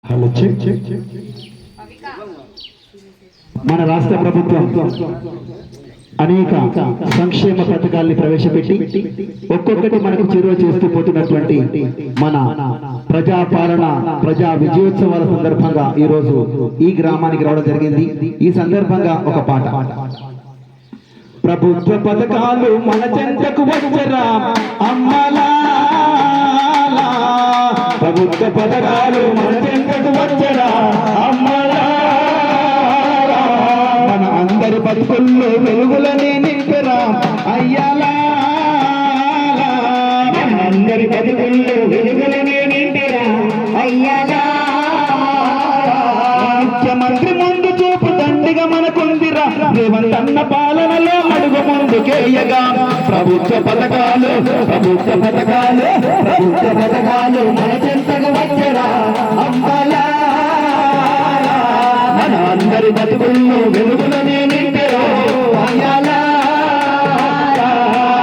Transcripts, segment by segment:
Hello check మన రాష్ట్ర ప్రభుత్వం అనేక సంక్షేమ పథకాల్ని ప్రవేశపెట్టి ఒక్కొక్కటి మనకు చేరువ చేస్తూ పోతున్నటువంటి మన ప్రజాపాలన ప్రజా విజయోత్సవాల సందర్భంగా ఈ రోజు ఈ గ్రామానికి రావడం జరిగింది. ఈ సందర్భంగా ఒక పాట. ప్రభుత్వ పథకాలు మన చెంతకు వచ్చరా అమ్మలా, ప్రభుత్వ పథకాలు మన చెంతకు వచ్చరా అమ్మలా, మన అందరి బతుకుల్లో వెలుగులని నింపరా అయ్యాలా, మన అందరి బతుకుల్లో వెలుగులని నింపరా అయ్యాలా. ముఖ్యమంత్రి ముందు చూపు దండిగా మనకుందిరా, రేవంత్ అన్న పాలనలో అడుగు ముందుకేయగా. ప్రభుత్వ పథకాలు ప్రభుత్వ పథకాలు ప్రభుత్వ పథకాలు మన చెంతకు వచ్చరా అమ్మలా, మన అందరి బతుకుల్లో వెలుగులనే నింపెరా అయ్యాలా.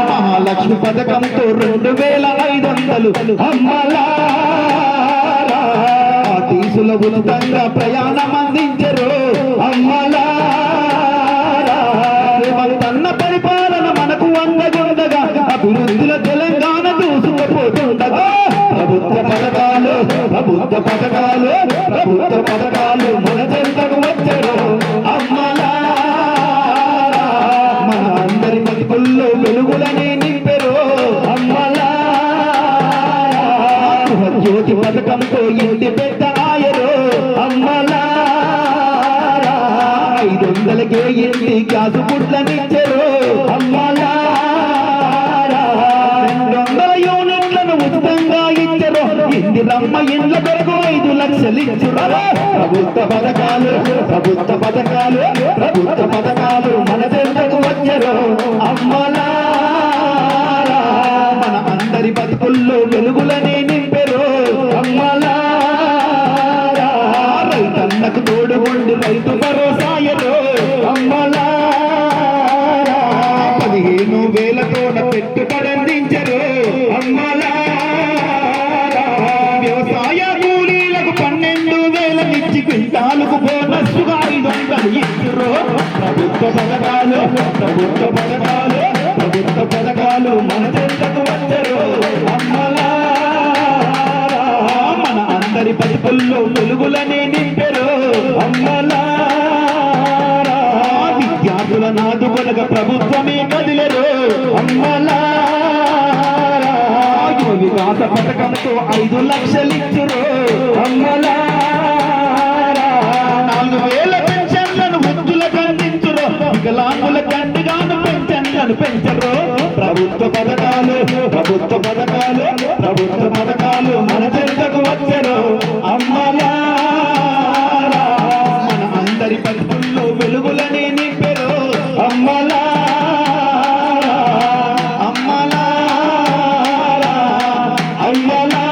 మహాలక్ష్మి పథకంతో 2500 అమ్మలా, తీసుల ఉచితంగా ప్రయాణం అందించరు అమ్మలా. రేవంతన్న పరిపాలన మనకు అందగుండగా అభివృద్ధిల తెలంగాణ దూసుకుపోతుండగా. ప్రభుత్వ పథకాలు ప్రభుత్వ పథకాలు ప్రభుత్వ పథకాలు మన చెంతకు వచ్చరు అమ్మలా, మన అందరి బతుకుల్లో వెలుగులని నింపెరు అమ్మలా. జ్యోతి పథకంతో ఇంటి పెద్ద ఆయరు అమ్మలా, 500కే ఇంటి గ్యాసు పుట్లనిచ్చరు అమ్మలా. 200 యూనిట్లను ఉచితంగా ఇచ్చరు, ఇందిరమ్మ ఇండ్ల కొరకు 5 లక్షలు ఇచ్చురు. ప్రభుత్వ పథకాలు ప్రభుత్వ పథకాలు ప్రభుత్వ పథకాలు మన చెంతకు వచ్చరు అమ్మలా, మన అందరి బతుకుల్లో వెలుగులని నింపెరు అమ్మలా. రైతన్నకు తోడు ఉండి రైతు భరోసాయరు అమ్మలా, 15,000 పెట్టుబడి అందించరు అమ్మలా. వ్యవసాయ కూలీలకు 12,000 ఇచ్చి క్వింటాలకు బోనస్సుగా 500 ఇచ్చురు. ప్రభుత్వ పథకాలు ప్రభుత్వ పథకాలు ప్రభుత్వ పథకాలు మన చెంతకు వచ్చరు అమ్మలా, మన అందరి బతుకుల్లో వెలుగులని నింపెరు అమ్మలా. విద్యార్థుల నాదుకొనగా ప్రభుత్వమే కదిలరు అమ్మలా, యువ వికాస పథకంతో 5 లక్షలు ఇచ్చురు అమ్మలా. 4,000 పెన్షన్లను వృద్ధులకు అందించురు, వికలాంగుల కంటిగాను పెన్షన్లను పెంచరు. ప్రభుత్వ పథకాలు ప్రభుత్వ పథకాలు ప్రభుత్వ పథకాలు మన చెంతకు వచ్చరు అమ్మలా, మన అందరి బతుకుల్లో వెలుగులని నింపెరు అమ్మలా అమ్మలా అమ్మలా.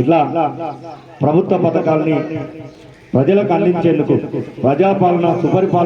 ఇట్లా ప్రభుత్వ పథకాలని ప్రజలకు అందించేందుకు ప్రజాపాలన సుపరిపాలన